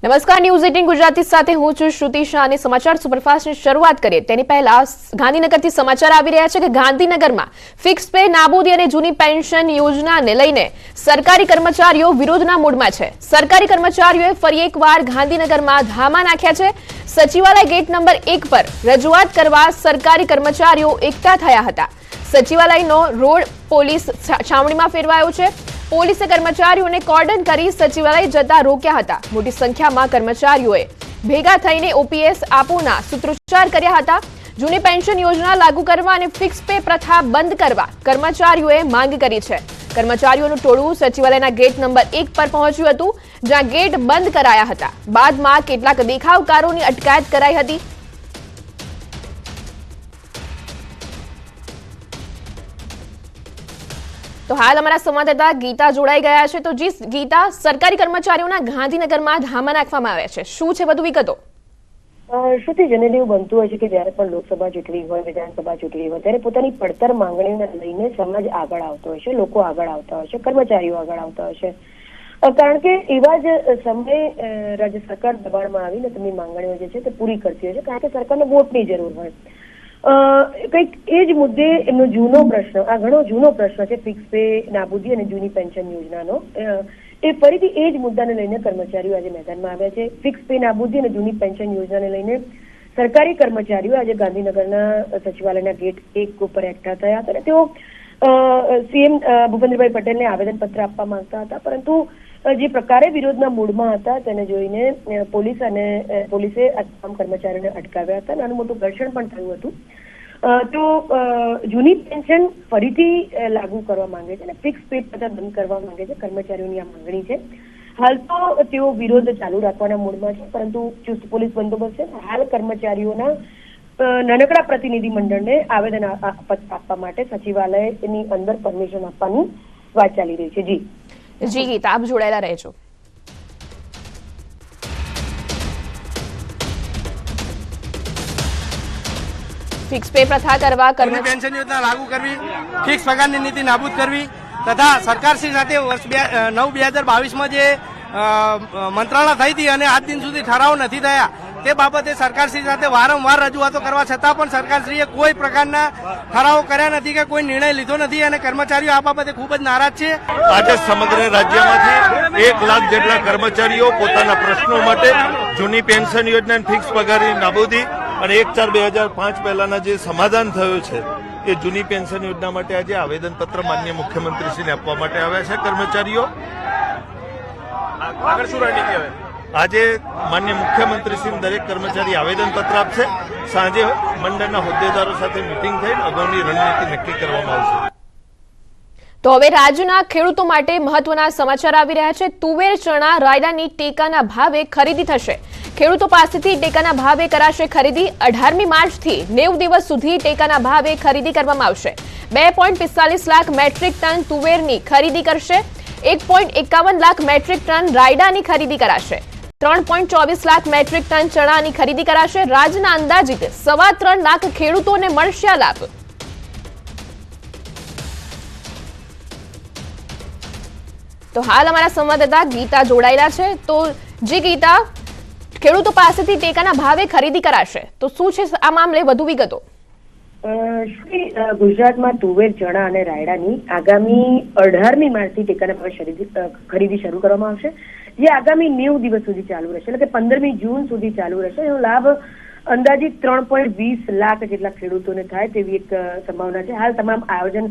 નમસ્કાર, ન્યૂઝ 18 ગુજરાતી સાથે હું છું શ્રુતિ શાહ અને સમાચાર સુપરફાસ્ટની શરૂઆત કરીએ તેની પહેલા ગાંધીનગરથી સમાચાર આવી રહ્યા છે કે ગાંધીનગરમાં ફિક્સ પે નાબૂદી અને જૂની પેન્શન યોજનાને લઈને સરકારી કર્મચારીઓ વિરોધના મૂડમાં છે। સરકારી કર્મચારીઓએ ફરી એકવાર ગાંધીનગરમાં ધામા નાખ્યા છે। સચિવાલય ગેટ નંબર 1 પર રજૂઆત કરવા સરકારી કર્મચારીઓ એકઠા થયા હતા। સચિવાલયનો રોડ પોલીસ છાવણીમાં ફેરવાયો છે। પોલીસે કર્મચારીઓને કોર્ડન કરી સચિવાલય જતા રોક્યા હતા। મોટી સંખ્યામાં કર્મચારીઓએ ભેગા થઈને ઓપીએસ આપોના સૂત્રોચ્ચાર કર્યા હતા। જૂની પેન્શન યોજના લાગુ કરવા અને ફિક્સ પે પ્રથા બંધ કરવા કર્મચારીઓએ માંગ કરી છે। કર્મચારીઓનું ટોળું સચિવાલયના ગેટ નંબર 1 પર પહોંચ્યું હતું, જ્યાં ગેટ બંધ કરાયા હતા। બાદમાં કેટલાક દેખાવકારોની અટકાયત કરાઈ હતી। तो हाल हमारा संवाददाता गीता जोड़ाई गया है। तो जी गीता, सरकारी कर्मचारीओना गांधीनगરમાં ધામા નાખવામાં આવ્યા છે, શું છે વધુ વિગતો? શ્રુતિ, જનરલી એવું બનતું હોય છે કે જ્યારે પણ લોકસભા ચૂંટણી હોય, વિધાનસભા ચૂંટણી હોય, ત્યારે પોતાની પડતર માંગણીઓને લઈને સમાજ આગળ આવતો હોય છે, લોકો આગળ આવતા હોય છે, કર્મચારીઓ આગળ આવતા હોય છે, કારણ કે એવા જ સમયે રાજ્ય સરકાર દબાણમાં આવીને તેમની માંગણીઓ જે છે તે પૂરી કરતી હોય છે, કારણ કે સરકારને વોટની જરૂર હોય। કંઈક એ જ મુદ્દે એમનો જૂનો પ્રશ્ન, આ ઘણો જૂનો પ્રશ્ન છે ફિક્સ પે નાબૂદી અને જૂની પેન્શન યોજનાનો, એ ફરીથી એ જ મુદ્દાને લઈને કર્મચારીઓ આજે મેદાનમાં આવ્યા છે। ફિક્સ પે નાબૂદી અને જૂની પેન્શન યોજનાને લઈને સરકારી કર્મચારીઓ આજે ગાંધીનગરના સચિવાલયના ગેટ 1 ઉપર એકઠા થયા હતા અને તેઓ સીએમ ભૂપેન્દ્રભાઈ પટેલને આવેદનપત્ર આપવા માંગતા હતા, પરંતુ જે પ્રકારે વિરોધના મૂડમાં હતા તેને જોઈને પોલીસે આ તમામ કર્મચારીઓને અટકાવ્યા હતા। નાનું મોટું ઘર્ષણ પણ થયું હતું। તો જૂની પેન્શન ફરીથી લાગુ કરવા માંગે છે અને ફિક્સ પે પ્રથા બંધ કરવા માંગે છે। કર્મચારીઓની આ માંગણી છે। હાલ તો તેઓ વિરોધ ચાલુ રાખવાના મૂડમાં છે, પરંતુ ચુસ્ત પોલીસ બંદોબસ્ત છે। હાલ કર્મચારીઓના નાનકડા પ્રતિનિધિ મંડળને આવેદન આપવા માટે સચિવાલયની અંદર પરમિશન આપવાની વાત ચાલી રહી છે। જી ગીતા, આપ જોડાયેલા રહેજો। ફિક્સ પે પ્રથા કરવા, પેન્શન યોજના લાગુ કરવી, ફિક્સ પગારની નીતિ નાબૂદ કરવી તથા સરકારશ્રી સાથે વર્ષ 9/2022 જે મંત્રણા થઈ હતી અને આજ દિન સુધી ઠરાવ નથી થયા, તે બાબતે સરકારશ્રી સાથે વારંવાર રજૂઆતો કરવા છતાં પણ સરકારશ્રીએ કોઈ પ્રકારના ઠરાવો કર્યા નથી કે કોઈ નિર્ણય લીધો નથી અને કર્મચારીઓ આ બાબતે ખૂબ જ નારાજ છે। આજે સમગ્ર રાજ્યમાંથી 1 લાખ જેટલા કર્મચારીઓ પોતાના પ્રશ્નો માટે જૂની પેન્શન યોજના, ફિક્સ પગારની નાબૂદી અને 1/4/2005 પહેલાના જે સમાધાન થયું છે એ જૂની પેન્શન યોજના માટે આજે આવેદનપત્ર માનનીય મુખ્યમંત્રીશ્રીને આપવા માટે આવ્યા છે કર્મચારીઓ। આગળ શું રણનીતિ હવે? આજે માનનીય મુખ્યમંત્રીશ્રી દરેક કર્મચારી આવેદનપત્ર આપશે। સાંજે મંડળના હોદ્દેદારો સાથે મિટિંગ થઈ અગાઉની રણનીતિ નક્કી કરવામાં આવશે। તો હવે રાજ્યના ખેડૂતો માટે મહત્વના સમાચાર આવી રહ્યા છે। તુવેર, ચણા, રાયડાની ટેકાના ભાવે ખરીદી થશે। ખેડૂતો પાસેથી ટેકાના ભાવે કરાશે ખરીદી। 18મી માર્ચથી 90 દિવસ સુધી ટેકાના ભાવે ખરીદી કરવામાં આવશે। 2.45 લાખ મેટ્રિક ટન તુવેરની ખરીદી કરશે। 1.51 લાખ મેટ્રિક ટન રાયડાની ખરીદી કરાશે। 3.24 લાખ મેટ્રિક ટન ચણાની ખરીદી કરાશે। રાજ્યના અંદાજિત 3.25 લાખ ખેડૂતોને મળશે આ લાભ। તો હાલ અમારા સંવાદદાતા ગીતા જોડાયેલા છે। તો જી ગીતા, ખેડૂતો પાસેથી ટેકાના ભાવે ખરીદી કરાશે, તો શું છે આ મામલે વધુ વિગતો? ગુજરાતમાં તુવેર, ચણા અને રાયડાની આગામી 18મી માર્ચથી ટેકાના ભાવે ખરીદી શરૂ કરવામાં આવશે, જે આગામી 90 દિવસ સુધી ચાલુ રહેશે, એટલે કે 15મી જૂન સુધી ચાલુ રહેશે। એનો લાભ અંદાજિત 3.20 લાખ જેટલા ખેડૂતોને થાય તેવી એક સંભાવના છે। હાલ તમામ આયોજન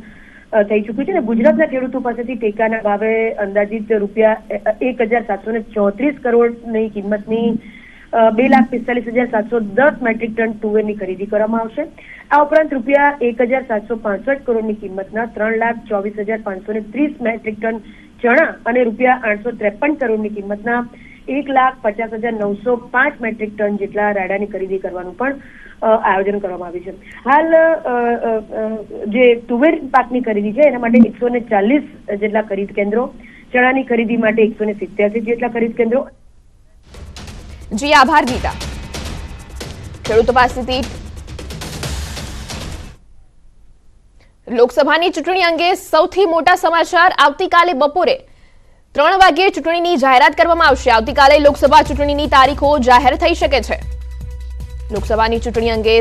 થઈ ચૂક્યું છે અને ગુજરાતના ખેડૂતો પાસેથી ટેકાના ભાવે અંદાજિત ₹1,734 કરોડની કિંમતની 2,45,710 મેટ્રિક ટન તુવેરની ખરીદી કરવામાં આવશે। આ ઉપરાંત ₹1,765 કરોડની કિંમતના 3,24,530 મેટ્રિક ટન ચણા અને ₹853 કરોડની કિંમતના 1,50,905 મેટ્રિક ટન જેટલા રાયડાની ખરીદી કરવાનું પણ આયોજન કરવામાં આવ્યું છે। હાલ જે તુવેર પાકની ખરીદી છે એના માટે 140 જેટલા ખરીદ કેન્દ્રો, ચણાની ખરીદી માટે 187 જેટલા ખરીદ કેન્દ્રો। જી આભાર ગીતા। ખેડૂતો પાસેથી લોકસભાની ચૂંટણી અંગે સૌથી મોટા સમાચાર આવતીકાલે બપોરે 3 વાગ્યે ચૂંટણીની જાહેરાત કરવામાં આવશે। આવતીકાલે લોકસભા ચૂંટણીની તારીખો જાહેર થઈ શકે છે। લોકસભાની ચૂંટણી અંગે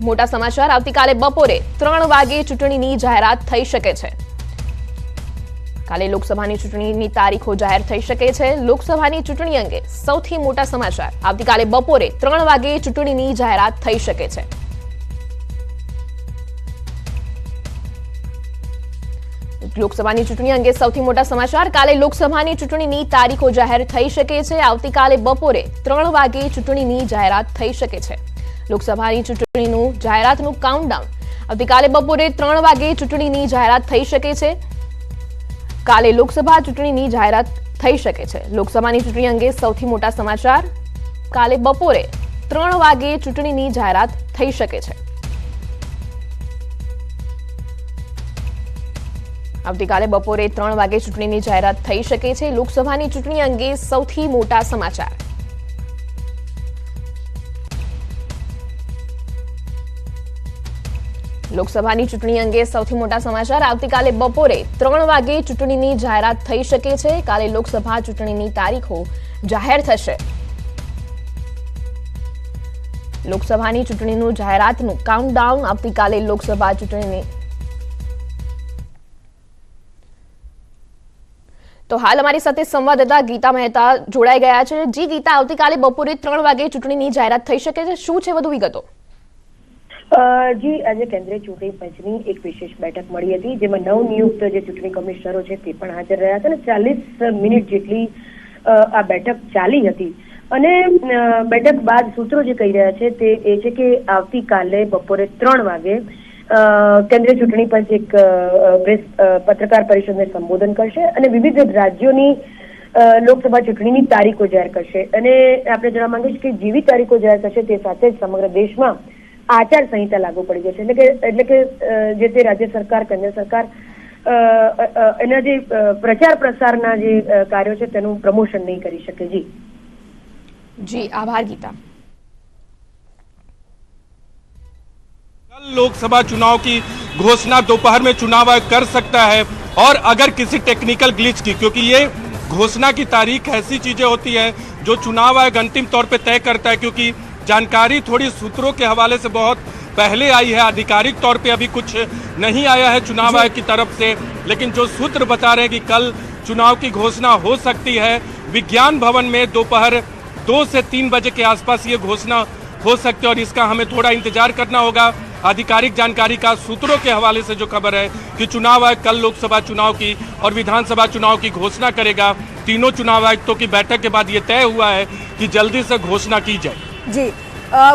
મોટા સમાચાર। આવતીકાલે બપોરે 3 વાગ્યે ચૂંટણીની જાહેરાત થઈ શકે છે। કાલે લોકસભાની ચૂંટણીની તારીખો જાહેર થઈ શકે છે। લોકસભાની ચૂંટણી અંગે સૌથી મોટા સમાચાર। આવતીકાલે બપોરે 3 વાગ્યે ચૂંટણીની જાહેરાત થઈ શકે છે। લોકસભાની ચૂંટણી અંગે સૌથી મોટા સમાચાર। કાલે લોકસભાની ચૂંટણીની તારીખો જાહેર થઈ શકે છે। આવતીકાલે બપોરે 3 વાગ્યે ચૂંટણીની જાહેરાત થઈ શકે છે। લોકસભાની ચૂંટણીનું જાહેરાતનું કાઉન્ટડાઉન। આવતીકાલે બપોરે 3 વાગ્યે ચૂંટણીની જાહેરાત થઈ શકે છે। કાલે લોકસભા ચૂંટણીની જાહેરાત થઈ શકે છે। લોકસભાની ચૂંટણી અંગે સૌથી મોટા સમાચાર। કાલે બપોરે 3 વાગ્યે ચૂંટણીની જાહેરાત થઈ શકે છે। આવતીકાલે બપોરે 3 વાગે ચૂંટણીની જાહેરાત થઈ શકે છે। લોકસભાની ચૂંટણી અંગે સૌથી મોટા સમાચાર। લોકસભાની ચૂંટણી અંગે સૌથી મોટા સમાચાર। આવતીકાલે બપોરે 3 વાગે ચૂંટણીની જાહેરાત થઈ શકે છે। કાલે લોકસભા ચૂંટણીની તારીખો જાહેર થશે। લોકસભાની ચૂંટણીનું જાહેરાતનું કાઉન્ટડાઉન। આવતીકાલે લોકસભા ચૂંટણીની તો હાલ અમારી સાથે સંવાદદાતા ગીતા મહેતા જોડાઈ ગયા છે। જી ગીતા, આવતીકાલે બપોરે 3 વાગે ચૂંટણીની જાહેરાત થઈ શકે છે, શું છે વધુ વિગતો? જી, આજે કેન્દ્રીય ચૂંટણી પંચની એક વિશેષ બેઠક મળી હતી, જેમાં નવનિયુક્ત જે ચૂંટણી કમિશનરો છે તે પણ હાજર રહ્યા હતા અને 40 મિનિટ જેટલી આ બેઠક ચાલી હતી। અને બેઠક બાદ સૂત્રો જે કહી રહ્યા છે તે એ છે કે આવતીકાલે બપોરે 3 વાગે કેન્દ્રીય ચૂંટણી પંચ એક પ્રેસ પત્રકાર પરિષદને સંબોધન કરશે અને વિવિધ રાજ્યોની લોકસભા ચૂંટણીની તારીખો જાહેર કરશે। અને આપણે જણાવવા માંગીએ છીએ કે જેવી તારીખો જાહેર થશે તે સાથે જ સમગ્ર દેશમાં આચાર સંહિતા લાગુ પડી જશે। એટલે કે જે તે રાજ્ય સરકાર, કેન્દ્ર સરકાર એના જે પ્રચાર પ્રસારના જે કાર્યો છે તેનું પ્રમોશન નહીં કરી શકે। જી આભાર ગીતા। लोकसभा चुनाव की घोषणा दोपहर में चुनाव आयोग कर सकता है, और अगर किसी टेक्निकल ग्लिच की, क्योंकि ये घोषणा की तारीख ऐसी चीजें होती है जो चुनाव आयोग अंतिम तौर पे तय करता है, क्योंकि जानकारी थोड़ी सूत्रों के हवाले से बहुत पहले आई है, आधिकारिक तौर पे अभी कुछ नहीं आया है चुनाव आयोग की तरफ से, लेकिन जो सूत्र बता रहे हैं कि कल चुनाव की घोषणा हो सकती है। विज्ञान भवन में दोपहर 2 से 3 बजे के आसपास ये घोषणा हो सकती है, और इसका हमें थोड़ा इंतजार करना होगा। आधिकारिक जानकारी का सूत्रों के हवाले से जो खबर है कि चुनाव आयोग कल लोकसभा चुनाव की और विधानसभा चुनाव की घोषणा करेगा। तीनों चुनाव आयुक्तों की बैठक के बाद ये तय हुआ है कि जल्दी से घोषणा की जाए। जी,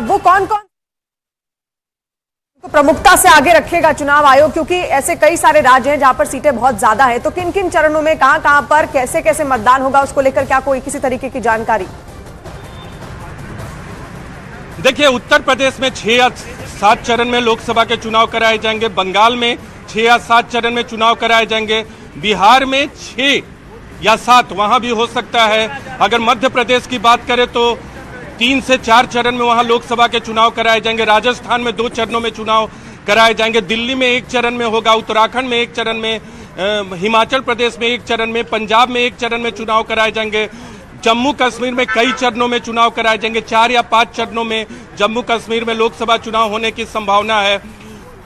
वो कौन कौन तो प्रमुखता से आगे रखेगा चुनाव आयोग, क्योंकि ऐसे कई सारे राज्य हैं जहां पर सीटें बहुत ज्यादा है, तो किन किन चरणों में कहां पर कैसे कैसे मतदान होगा, उसको लेकर क्या कोई किसी तरीके की जानकारी? देखिए, उत्तर प्रदेश में 6 या 7 चरण में लोकसभा के चुनाव कराए जाएंगे, बंगाल में 6 या 7 चरण में चुनाव कराए जाएंगे, बिहार में 6 या 7 वहां भी हो सकता है। अगर मध्य प्रदेश की बात करें तो 3 से 4 चरण में वहां लोकसभा के चुनाव कराए जाएंगे। राजस्थान में 2 चरणों में चुनाव कराए जाएंगे। दिल्ली में 1 चरण में होगा, उत्तराखंड में 1 चरण में, हिमाचल प्रदेश में 1 चरण में, पंजाब में 1 चरण में चुनाव कराए जाएंगे। जम्मू कश्मीर में कई चरणों में चुनाव कराए जाएंगे। 4 या 5 चरणों में जम्मू कश्मीर में लोकसभा चुनाव होने की संभावना है।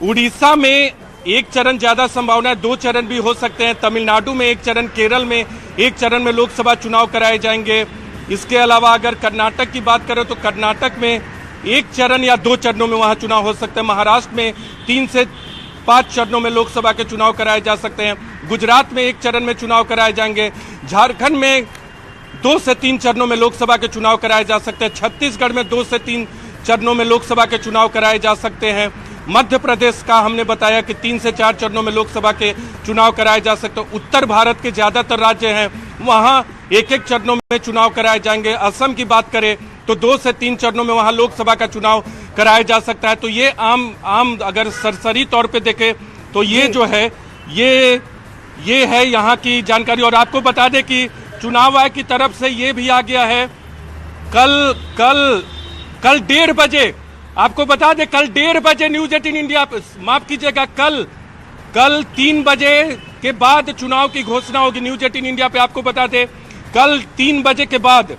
उड़ीसा में 1 चरण ज्यादा संभावना है, 2 चरण भी हो सकते हैं। तमिलनाडु में 1 चरण, केरल में 1 चरण में लोकसभा चुनाव कराए जाएंगे। इसके अलावा अगर कर्नाटक की बात करें तो कर्नाटक में 1 चरण या 2 चरणों में वहां चुनाव हो सकते हैं। महाराष्ट्र में 3 से 5 चरणों में लोकसभा के चुनाव कराए जा सकते हैं। गुजरात में 1 चरण में चुनाव कराए जाएंगे। झारखंड में 2 से 3 चरणों में लोकसभा के चुनाव कराए जा सकते हैं। छत्तीसगढ़ में 2 से 3 चरणों में लोकसभा के चुनाव कराए जा सकते हैं। मध्य प्रदेश का हमने बताया कि 3 से 4 चरणों में लोकसभा के चुनाव कराए जा सकते हैं। उत्तर भारत के ज्यादातर राज्य हैं वहां 1-1 चरणों में चुनाव कराए जाएंगे। असम की बात करें तो 2 से 3 चरणों में वहां लोकसभा का चुनाव कराया जा सकता है। तो ये आम अगर सरसरी तौर पे देखें तो ये जो है ये है यहाँ की जानकारी। और आपको बता दें कि चुनाव आयोग की तरफ से ये भी आ गया है, कल 1:30 बजे, आपको बता दें कल 1:30 बजे न्यूज 18 इंडिया, माफ कीजिएगा, कल कल 3 बजे के बाद चुनाव की घोषणा होगी। न्यूज 18 इंडिया पे आपको बता दें, कल 3 बजे के बाद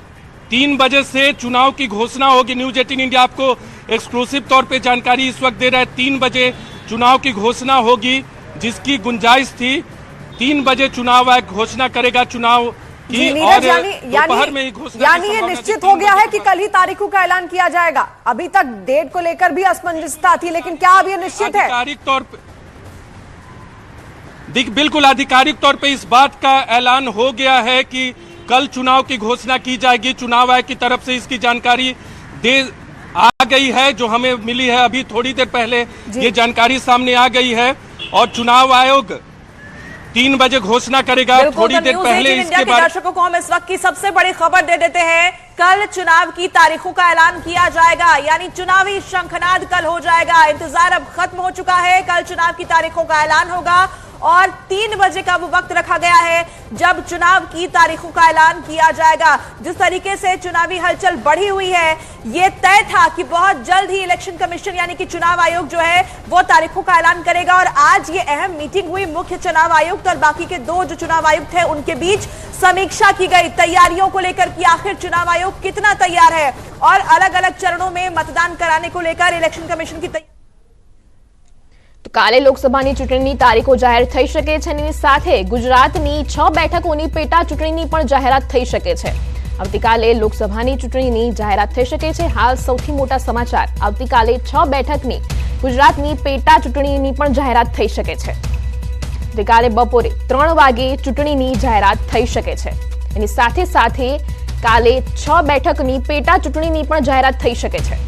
3 बजे से चुनाव की घोषणा होगी। न्यूज 18 इंडिया आपको एक्सक्लूसिव तौर पे जानकारी इस वक्त दे रहा है। 3 बजे चुनाव की घोषणा होगी, जिसकी गुंजाइश थी 3 बजे चुनाव आयोग घोषणा करेगा चुनाव की, और दोपहर में ही घोषणा। यानी ये निश्चित हो गया है कि कल ही तारीखों का ऐलान किया जाएगा। अभी तक डेट को लेकर भी असमंजसता थी, लेकिन क्या अब ये निश्चित है? आधिकारिक तौर पे बिल्कुल आधिकारिक तौर पे इस बात का ऐलान हो गया है कि कल चुनाव की घोषणा की जाएगी। चुनाव आयोग की तरफ से इसकी जानकारी दे आ गई है, जो हमें मिली है अभी थोड़ी देर पहले ये जानकारी सामने आ गई है, और चुनाव आयोग 3 बजे घोषणा करेगा। थोड़ी देर पहले इसके बाद दर्शकों को हम इस वक्त की सबसे बड़ी खबर दे देते हैं। कल चुनाव की तारीखों का ऐलान किया जाएगा, यानी चुनावी शंखनाद कल हो जाएगा। इंतजार अब खत्म हो चुका है। कल चुनाव की तारीखों का ऐलान होगा और 3 बजे का वो वक्त रखा गया है जब चुनाव की तारीखों का ऐलान किया जाएगा। जिस तरीके से चुनावी हलचल बढ़ी हुई है, ये तय था कि बहुत जल्द ही इलेक्शन कमीशन यानी कि चुनाव आयोग जो है वो तारीखों का ऐलान करेगा। और आज ये अहम मीटिंग हुई मुख्य चुनाव आयुक्त और बाकी के 2 जो चुनाव आयुक्त हैं उनके बीच। समीक्षा की गई तैयारियों को लेकर कि आखिर चुनाव आयोग कितना तैयार है और अलग अलग चरणों में मतदान कराने को लेकर इलेक्शन कमीशन की तैयारी। તો કાલે લોકસભાની ચૂંટણીની તારીખો જાહેર થઈ શકે છે અને સાથે ગુજરાતની 6 બેઠકોની પેટા ચૂંટણીની પણ જાહેરાત થઈ શકે છે। આવતીકાલે લોકસભાની ચૂંટણીની જાહેરાત થઈ શકે છે। હાલ સૌથી મોટા સમાચાર, આવતીકાલે 6 બેઠકની ગુજરાતની પેટા ચૂંટણીની પણ જાહેરાત થઈ શકે છે। આવતીકાલે બપોરે 3 વાગે ચૂંટણીની જાહેરાત થઈ શકે છે। એની સાથે સાથે કાલે 6 બેઠકની પેટા ચૂંટણીની પણ જાહેરાત થઈ શકે છે।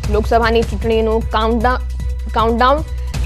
लोकसभा चूंटणीनो काउंटडाउन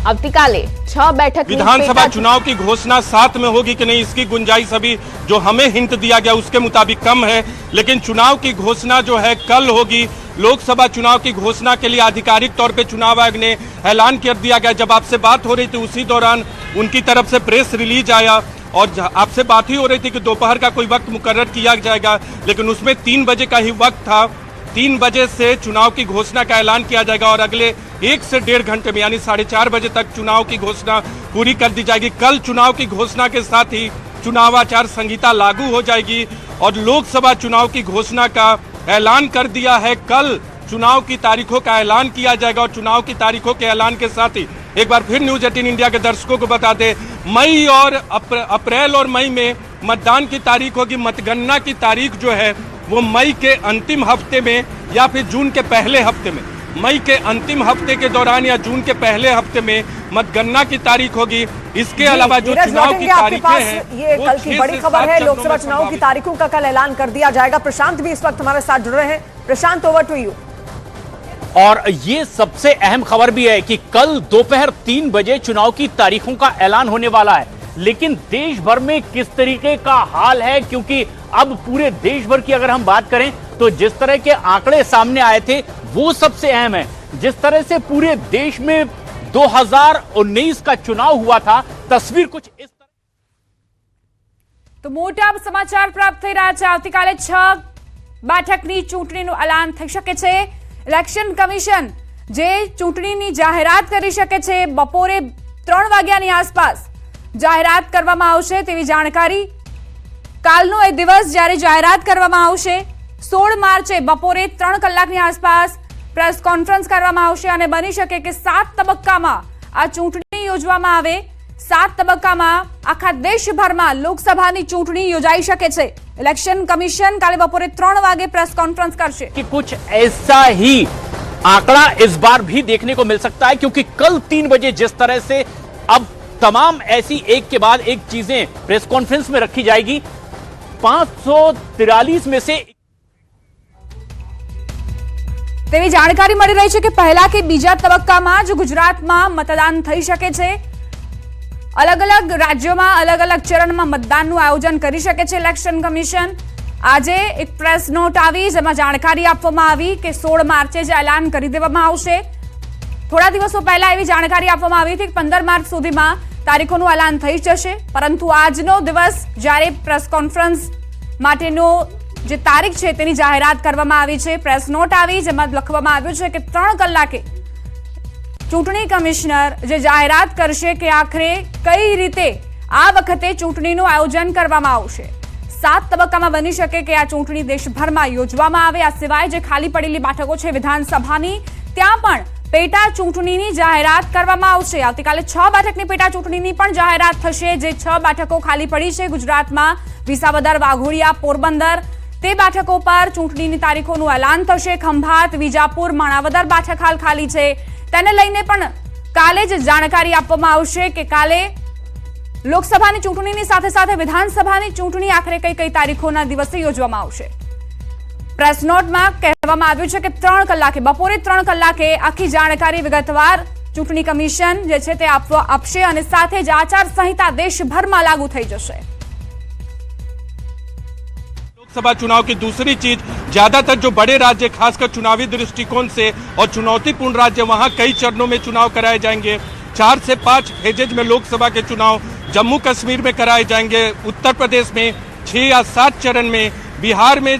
आवतीकाले 6 बैठक विधानसभा चुनाव की घोषणा 7 में होगी कि नहीं, इसकी गुंजाइश अभी जो हमें हिंट दिया गया उसके मुताबिक कम है। लेकिन चुनाव की घोषणा जो है कल होगी। लोकसभा चुनाव की घोषणा के लिए आधिकारिक तौर पे चुनाव आयोग ने ऐलान कर दिया गया। जब आपसे बात हो रही थी उसी दौरान उनकी तरफ से प्रेस रिलीज आया और आपसे बात ही हो रही थी कि दोपहर का कोई वक्त मुकर्रर किया जाएगा, लेकिन उसमें 3 बजे का ही वक्त था। 3 बजे से चुनाव की घोषणा का ऐलान किया जाएगा और अगले 1 से 1.5 घंटे में यानी 4:30 बजे तक चुनाव की घोषणा पूरी कर दी जाएगी। कल चुनाव की घोषणा के साथ ही चुनाव आचार संहिता लागू हो जाएगी और लोकसभा चुनाव की घोषणा का ऐलान कर दिया है। कल चुनाव की तारीखों का ऐलान किया जाएगा और चुनाव की तारीखों के ऐलान के साथ ही एक बार फिर न्यूज 18 इंडिया के दर्शकों को बता दें, मई और अप्रैल और मई में मतदान की तारीख होगी। मतगणना की तारीख जो है वो मई के अंतिम हफ्ते में या फिर जून के पहले हफ्ते में, मई के अंतिम हफ्ते के दौरान या जून के पहले हफ्ते में मतगणना की तारीख होगी। इसके अलावा जो चुनाव की तारीखें हैं, ये कल की बड़ी खबर है। लोकसभा चुनाव की तारीखों का कल ऐलान कर दिया जाएगा। प्रशांत भी इस वक्त हमारे साथ जुड़ रहे हैं। प्रशांत, ओवर टू यू। और ये सबसे अहम खबर भी है कि कल दोपहर 3 बजे चुनाव की तारीखों का ऐलान होने वाला है। लेकिन देश भर में किस तरीके का हाल है, क्योंकि अब पूरे देश भर की अगर हम बात करें तो जिस तरह के आंकड़े सामने आए थे वो सबसे अहम है। जिस तरह से पूरे देश में 2019 का चुनाव हुआ था, तस्वीर कुछ इस तरह। तो मोटा समाचार प्राप्त થઈ રહ્યા છે। આવતીકાલે 6 બેઠકની ચૂંટણીનું એલાન થઈ શકે છે। ઇલેક્શન કમિશન જે ચૂંટણીની જાહેરાત કરી શકે છે બપોરે 3 વાગ્યાની આસપાસ જાહેરાત કરવામાં આવશે તેવી જાણકારી। કાલનો એ દિવસ જ્યારે જાહેરાત કરવામાં આવશે 16 માર્ચે બપોરે 3 કલાકની આસપાસ પ્રેસ કોન્ફરન્સ કરવામાં આવશે અને બની શકે કે 7 તબક્કામાં આ ચૂંટણી યોજવામાં આવે। 7 તબક્કામાં આખા દેશભરમાં લોકસભાની ચૂંટણી યોજાઈ શકે છે। ઇલેક્શન કમિશન કાલે બપોરે 3 વાગે પ્રેસ કોન્ફરન્સ કરશે। कि कुछ ऐसा ही आंकड़ा इस बार भी देखने को मिल सकता है, क्योंकि कल 3 बजे जिस तरह से अब तमाम ऐसी एक के बाद एक चीजें प्रेस कॉन्फ्रेंस में रखी जाएगी। 543 में से તેવી જાણકારી મળી રહી છે કે પહેલા કે બીજા તબક્કામાં જો ગુજરાતમાં મતદાન થઈ શકે છે। અલગ અલગ રાજ્યોમાં અલગ અલગ ચરણમાં મતદાનનું આયોજન કરી શકે છે ઇલેક્શન કમિશન। આજે એક પ્રેસ નોટ આવી જેમાં જાણકારી આપવામાં આવી કે 16 માર્ચે જ એલાન કરી દેવામાં આવશે। થોડા દિવસો પહેલા એવી જાણકારી આપવામાં આવી હતી કે 15 માર્ચ સુધીમાં તારીખોનું એલાન થઈ જશે, પરંતુ આજનો દિવસ જ્યારે પ્રેસ કોન્ફરન્સ માટેનો જે તારીખ છે તેની જાહેરાત કરવામાં આવી છે। પ્રેસ નોટ આવી જેમાં લખવામાં આવ્યું છે કે 3 કલાકે ચૂંટણી કમિશનર જે જાહેરાત કરશે કે આખરે કઈ રીતે આ વખતે ચૂંટણીનું આયોજન કરવામાં આવશે। 7 તબક્કામાં બની શકે કે આ ચૂંટણી દેશભરમાં યોજવામાં આવે। આ સિવાય જે ખાલી પડેલી બેઠકો છે વિધાનસભાની, ત્યાં પણ પેટા ચૂંટણીની જાહેરાત કરવામાં આવશે। આવતીકાલે 6 બેઠકની પેટા ચૂંટણીની પણ જાહેરાત થશે। જે 6 બેઠકો ખાલી પડી છે ગુજરાતમાં, વિસાવદર, વાઘોડિયા, પોરબંદર, તે બેઠકો પર ચૂંટણીની તારીખોનું એલાન થશે। ખંભાત, વિજાપુર, માણાવદર બેઠક હાલ ખાલી છે, તેને લઈને પણ કાલે જ જાણકારી આપવામાં આવશે કે કાલે લોકસભાની ચૂંટણીની સાથે સાથે વિધાનસભાની ચૂંટણી આખરે કઈ કઈ તારીખોના દિવસે યોજવામાં આવશે। પ્રેસ નોટમાં કહેવામાં આવ્યું છે કે 3 કલાકે, બપોરે 3 કલાકે આખી જાણકારી વિગતવાર ચૂંટણી કમિશન જે છે તે આપશે અને સાથે જ આચાર સંહિતા દેશભરમાં લાગુ થઈ જશે। लोकसभा चुनाव की दूसरी चीज, ज्यादातर जो बड़े राज्य खासकर चुनावी दृष्टिकोण से और चुनौतीपूर्ण राज्य, वहां कई चरणों में चुनाव कराए जाएंगे। 4 से 5 फेजेज में लोकसभा के चुनाव जम्मू कश्मीर में कराए जाएंगे। उत्तर प्रदेश में 6 या 7 चरण में, बिहार में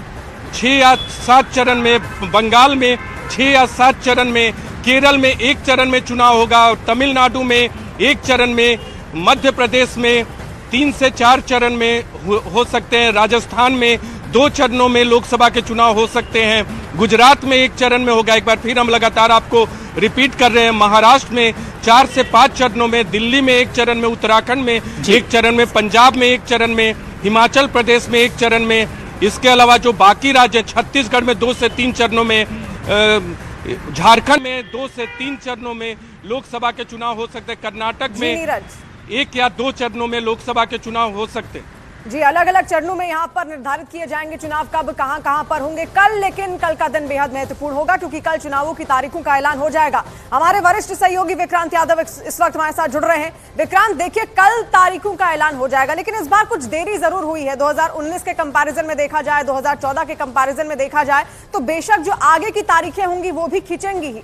6 या 7 चरण में, बंगाल में 6 या 7 चरण में, केरल में 1 चरण में चुनाव होगा, तमिलनाडु में 1 चरण में, मध्य प्रदेश में 3 से 4 चरण में हो सकते हैं, राजस्थान में 2 चरणों में लोकसभा के चुनाव हो सकते हैं, गुजरात में 1 चरण में होगा। एक बार फिर हम लगातार आपको रिपीट कर रहे हैं, महाराष्ट्र में 4 से 5 चरणों में, दिल्ली में 1 चरण में, उत्तराखंड में 1 चरण में, पंजाब में 1 चरण में, हिमाचल प्रदेश में 1 चरण में। इसके अलावा जो बाकी राज्य, छत्तीसगढ़ में 2 से 3 चरणों में, झारखंड में 2 से 3 चरणों में लोकसभा के चुनाव हो सकते हैं, कर्नाटक में 1 या 2 चरणों में लोकसभा के चुनाव हो सकते हैं। जी, अलग अलग चरणों में यहाँ पर निर्धारित किए जाएंगे चुनाव कब कहां पर होंगे कल। लेकिन कल का दिन बेहद महत्वपूर्ण होगा क्योंकि कल चुनावों की तारीखों का ऐलान हो जाएगा। हमारे वरिष्ठ सहयोगी विक्रांत यादव इस वक्त हमारे साथ जुड़ रहे हैं। विक्रांत, देखिए कल तारीखों का ऐलान हो जाएगा, लेकिन इस बार कुछ देरी जरूर हुई है। 2019 के कंपैरिजन में देखा जाए, 2014 के कंपैरिजन में देखा जाए तो बेशक जो आगे की तारीखें होंगी वो भी खींचेंगी ही।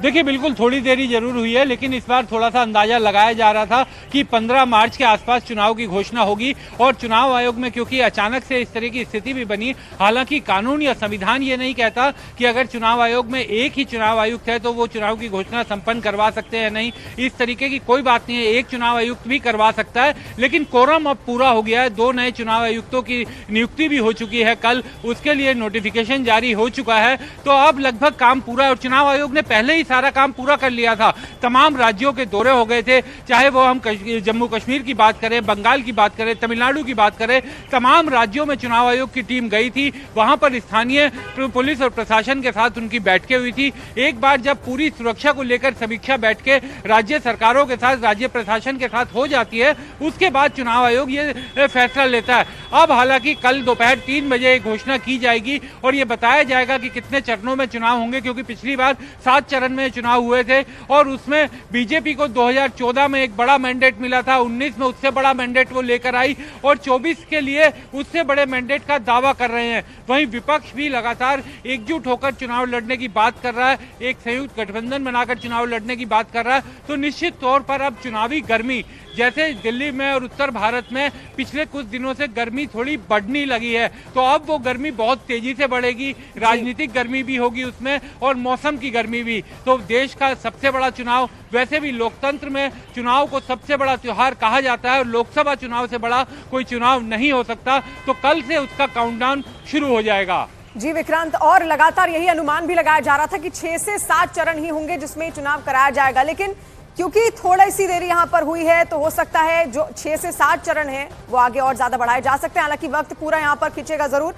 देखिए, बिल्कुल थोड़ी देरी जरूर हुई है, लेकिन इस बार थोड़ा सा अंदाजा लगाया जा रहा था कि 15 मार्च के आसपास चुनाव की घोषणा होगी। और चुनाव आयोग में क्योंकि अचानक से इस तरह की स्थिति भी बनी, हालांकि कानून या संविधान ये नहीं कहता कि अगर चुनाव आयोग में एक ही चुनाव आयुक्त है तो वो चुनाव की घोषणा संपन्न करवा सकते हैं, नहीं, इस तरीके की कोई बात नहीं है। एक चुनाव आयुक्त भी करवा सकता है, लेकिन कोरम अब पूरा हो गया है। 2 नए चुनाव आयुक्तों की नियुक्ति भी हो चुकी है, कल उसके लिए नोटिफिकेशन जारी हो चुका है। तो अब लगभग काम पूरा है और चुनाव आयोग ने पहले ही सारा काम पूरा कर लिया था। तमाम राज्यों के दौरे हो गए थे, चाहे वो हम जम्मू कश्मीर की बात करें, बंगाल की बात करें, तमिलनाडु की बात करें, तमाम राज्यों में चुनाव आयोग की टीम गई थी। वहां पर स्थानीय पुलिस और प्रशासन के साथ उनकी बैठकें हुई थी। एक बार जब पूरी सुरक्षा को लेकर समीक्षा बैठकें राज्य सरकारों के साथ, राज्य प्रशासन के साथ हो जाती है, उसके बाद चुनाव आयोग ये फैसला लेता है। अब हालांकि कल दोपहर 3 बजे घोषणा की जाएगी और ये बताया जाएगा कि कितने चरणों में चुनाव होंगे, क्योंकि पिछली बार 7 चरण में चुनाव हुए थे और उसमें बीजेपी को 2014 में एक बड़ा मैंडेट मिला था, 19 में उससे बड़ा मैंडेट वो लेकर आई और 24 के लिए उससे बड़े मैंडेट का दावा कर रहे हैं। वहीं विपक्ष भी लगातार एकजुट होकर चुनाव लड़ने की बात कर रहा है, एक संयुक्त गठबंधन बनाकर चुनाव लड़ने की बात कर रहा है। तो निश्चित तौर पर अब चुनावी गर्मी, जैसे दिल्ली में और उत्तर भारत में पिछले कुछ दिनों से गर्मी थोड़ी बढ़ने लगी है, तो अब वो गर्मी बहुत तेजी से बढ़ेगी। राजनीतिक गर्मी भी होगी उसमें और मौसम की गर्मी भी। तो देश का सबसे बड़ा चुनाव, वैसे भी लोकतंत्र में चुनाव को सबसे बड़ा त्योहार कहा जाता है और लोकसभा चुनाव से बड़ा कोई चुनाव नहीं हो सकता। तो कल से उसका काउंटडाउन शुरू हो जाएगा। जी विक्रांत, और लगातार यही अनुमान भी लगाया जा रहा था कि 6 से 7 चरण ही होंगे जिसमें चुनाव कराया जाएगा, लेकिन क्योंकि थोड़ी सी देरी यहां पर हुई है तो हो सकता है जो 6 से 7 चरण है वो आगे और ज्यादा बढ़ाए जा सकते हैं। हालांकि वक्त पूरा यहां पर खींचेगा जरूर।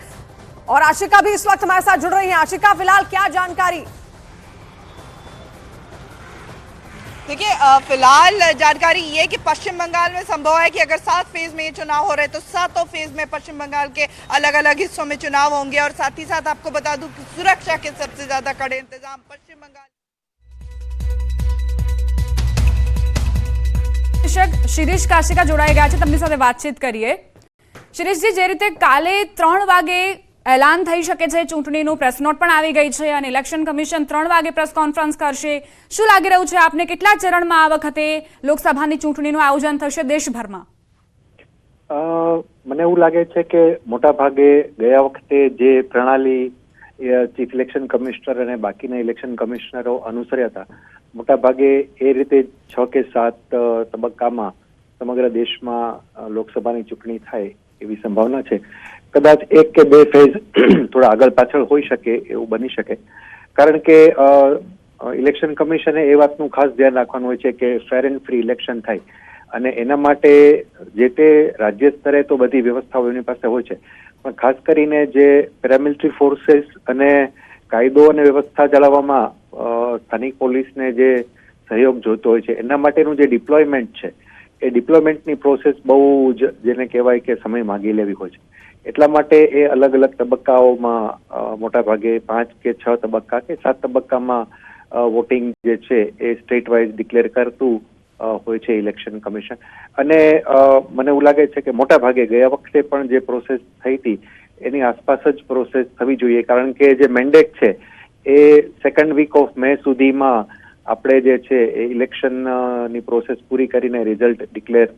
और आशिका भी इस वक्त हमारे साथ जुड़ रही है। आशिका, फिलहाल क्या जानकारी? देखिए, फिलहाल जानकारी ये कि पश्चिम बंगाल में संभव है कि अगर 7 फेज में ये चुनाव हो रहे तो 7 फेज में पश्चिम बंगाल के अलग अलग हिस्सों में चुनाव होंगे। और साथ ही साथ आपको बता दूं कि सुरक्षा के सबसे ज्यादा कड़े इंतजाम पश्चिम बंगाल। શિરીષ કાશિકા જોડાઈ ગયા છે, તેમની સાથે વાતચીત કરીએ। શિરીષજી, જે રીતે કાલે 3 વાગે એલાન થઈ શકે છે ચૂંટણીનું, પ્રેસ નોટ પણ આવી ગઈ છે અને ઇલેક્શન કમિશન 3 વાગે પ્રેસ કોન્ફરન્સ કરશે, શું લાગી રહ્યું છે આપને? કેટલા ચરણમાં આ વખતે લોકસભાની ચૂંટણીનું આયોજન થશે દેશભરમાં? મને એવું લાગે છે કે મોટા ભાગે ગયા વખતે જે પ્રણાલી ચીફ ઇલેક્શન કમિશનર અને બાકીના ઇલેક્શન કમિશનરો અનુસર્યા હતા, મોટાભાગે એ રીતે 6 કે 7 તબક્કામાં સમગ્ર દેશમાં લોકસભાની ચૂંટણી થાય એવી સંભાવના છે. કદાચ 1 કે 2 ફેઝ થોડા આગળ પાછળ હોઈ શકે એવું બની શકે, કારણ કે ઇલેક્શન કમિશને એ વાતનું ખાસ ધ્યાન રાખવાનું હોય છે કે ફેર એન્ડ ફ્રી ઇલેક્શન થાય, અને એના માટે જે તે રાજ્ય સ્તરે તો બધી વ્યવસ્થાઓ એની પાસે હોય છે, પણ ખાસ કરીને જે પેરામિલિટરી ફોર્सेस અને કાયદો અને વ્યવસ્થા જાળવવામાં સ્થાનિક પોલીસને જે સહયોગ જોતો હોય છે એના માટેનું જે ડિપ્લોયમેન્ટ છે એ ડિપ્લોયમેન્ટની પ્રોસેસ બહુ જ જેને કહેવાય કે સમય માંગી લેવી હોય છે. એટલા માટે એ અલગ અલગ તબક્કાઓમાં મોટા ભાગે 5 કે 6 તબક્કા કે 7 તબક્કામાં વોટિંગ જે છે એ સ્ટેટ વાઇઝ ડિક્લેર કરતું હોય છે ઇલેક્શન કમિશન. અને મને એવું લાગે છે કે મોટા ભાગે ગયા વખતે પણ જે પ્રોસેસ થઈ હતી એની આસપાસ જ પ્રોસેસ થવી જોઈએ, કારણ કે જે મેન્ડેટ છે એ 2nd વીક ઓફ મે સુધીમાં આપણે જે છે એ ઇલેક્શનની પ્રોસેસ પૂરી કરીને રિઝલ્ટ ડિક્લેર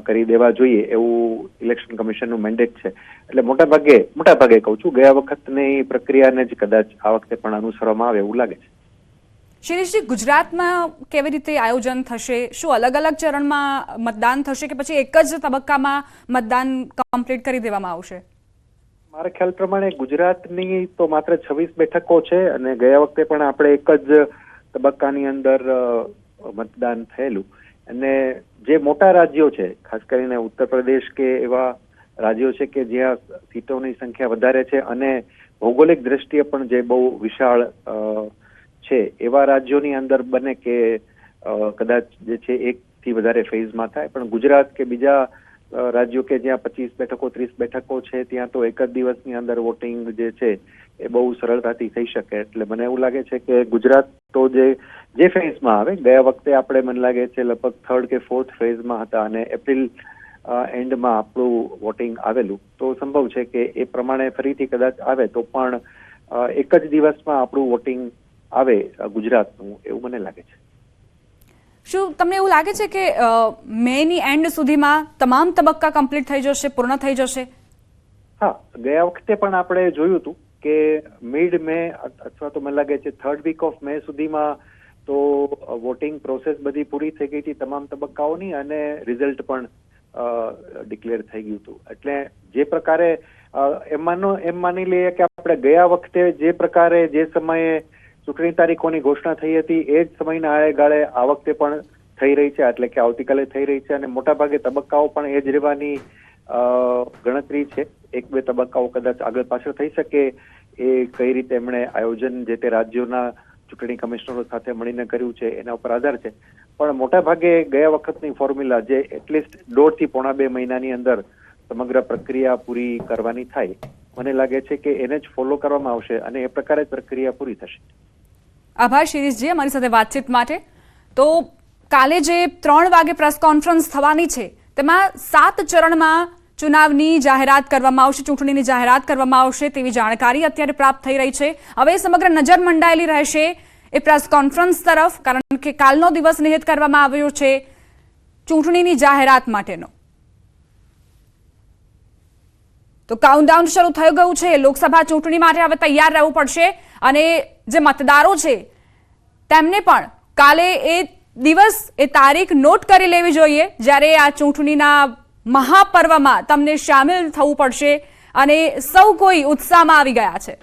કરી દેવા જોઈએ એવું ઇલેક્શન કમિશનનું મેન્ડેટ છે. એટલે મોટા ભાગે કહું છું, ગયા વખતની પ્રક્રિયાને જ કદાચ આ વખતે પણ અનુસરવામાં આવે એવું લાગે છે. શિરીષજી, ગુજરાતમાં કેવી રીતે આયોજન થશે? શું અલગ અલગ ચરણમાં મતદાન થશે કે પછી એક જ તબક્કામાં મતદાન કમ્પ્લીટ કરી દેવામાં આવશે? મારા ખ્યાલ પ્રમાણે ગુજરાતની તો માત્ર 26 બેઠકો છે, અને ગયા વખતે પણ આપણે એક જ તબક્કાની અંદર મતદાન થયેલું. અને જે મોટા રાજ્યો છે, ખાસ કરીને ઉત્તર પ્રદેશ કે એવા રાજ્યો છે કે જ્યાં સીટોની સંખ્યા વધારે છે અને ભૌગોલિક દ્રષ્ટિએ પણ જે બહુ વિશાળ છે એવા રાજ્યોની અંદર બને કે કદાચ જે છે 1 થી વધારે ફેઝમાં થાય. પણ ગુજરાત કે બીજા રાજ્યો કે જ્યાં 25 બેઠકો 30 બેઠકો છે ત્યાં તો એક જ દિવસની અંદર વોટિંગ જે છે એ બહુ સરળતાથી થઈ શકે. એટલે મને એવું લાગે છે કે ગુજરાત તો જે ફેઝમાં આવે, ગયા વખતે આપણે મને લાગે છે લગભગ 3rd કે 4th ફેઝમાં હતા અને એપ્રિલ એન્ડમાં આપણું વોટિંગ આવેલું, તો સંભવ છે કે એ પ્રમાણે ફરીથી કદાચ આવે તો પણ એક જ દિવસમાં આપણું વોટિંગ આવે ગુજરાતનું, એવું મને લાગે છે. શું તમને એવું લાગે છે કે મેની એન્ડ સુધીમાં તમામ તબક્કા કમ્પ્લીટ થઈ જશે, પૂર્ણ થઈ જશે? હા, ગયા વખતે પણ આપણે જોયું હતું કે મિડ મે અથવા તો મને લાગે છે 3rd વીક ઓફ મે સુધીમાં તો વોટિંગ પ્રોસેસ બધી પૂરી થઈ ગઈ હતી તમામ તબક્કાઓની, અને રિઝલ્ટ પણ ડિક્લેર થઈ ગયું હતું. એટલે જે પ્રકારે એમ માની લઈએ કે આપણે ગયા વખતે જે પ્રકારે જે સમયે ચૂંટણી તારીખોની ઘોષણા થઈ હતી એ જ સમયના આળેગાળે આ વખતે પણ થઈ રહી છે, એટલે કે આવતીકાલે થઈ રહી છે, અને મોટાભાગે તબક્કાઓ પણ એ જ રહેવાની ગણતરી છે. 1-2 તબક્કાઓ કદાચ આગળ પાછળ થઈ શકે, એ કઈ રીતે એમણે આયોજન જે તે રાજ્યોના ચૂંટણી કમિશનરો સાથે મળીને કર્યું છે એના ઉપર આધાર છે. પણ મોટાભાગે ગયા વખતની ફોર્મ્યુલા જે એટલીસ્ટ 1.5 થી પોણા 2 મહિનાની અંદર સમગ્ર પ્રક્રિયા પૂરી કરવાની થાય, મને લાગે છે કે એને જ ફોલો કરવામાં આવશે અને એ પ્રકારે જ પ્રક્રિયા પૂરી થશે. આભાર શિરીષજી અમારી સાથે વાતચીત માટે. તો કાલે જે 3 વાગે પ્રેસ કોન્ફરન્સ થવાની છે તેમાં 7 ચરણમાં ચુનાવની જાહેરાત કરવામાં આવશે, ચૂંટણીની જાહેરાત કરવામાં આવશે તેવી જાણકારી અત્યારે પ્રાપ્ત થઈ રહી છે. હવે સમગ્ર નજર મંડાયેલી રહેશે એ પ્રેસ કોન્ફરન્સ તરફ, કારણ કે કાલનો દિવસ નિહિત કરવામાં આવ્યો છે ચૂંટણીની જાહેરાત માટેનો. તો કાઉન્ટડાઉન શરૂ થઈ ગયું છે. લોકસભા ચૂંટણી માટે હવે તૈયાર રહેવું પડશે, અને જે મતદારો છે તેમને પણ કાલે એ દિવસ એ તારીખ નોટ કરી લેવી જોઈએ જ્યારે આ ચૂંટણીના મહાપર્વમાં તમને સામેલ થવું પડશે, અને સૌ કોઈ ઉત્સાહમાં આવી ગયા છે.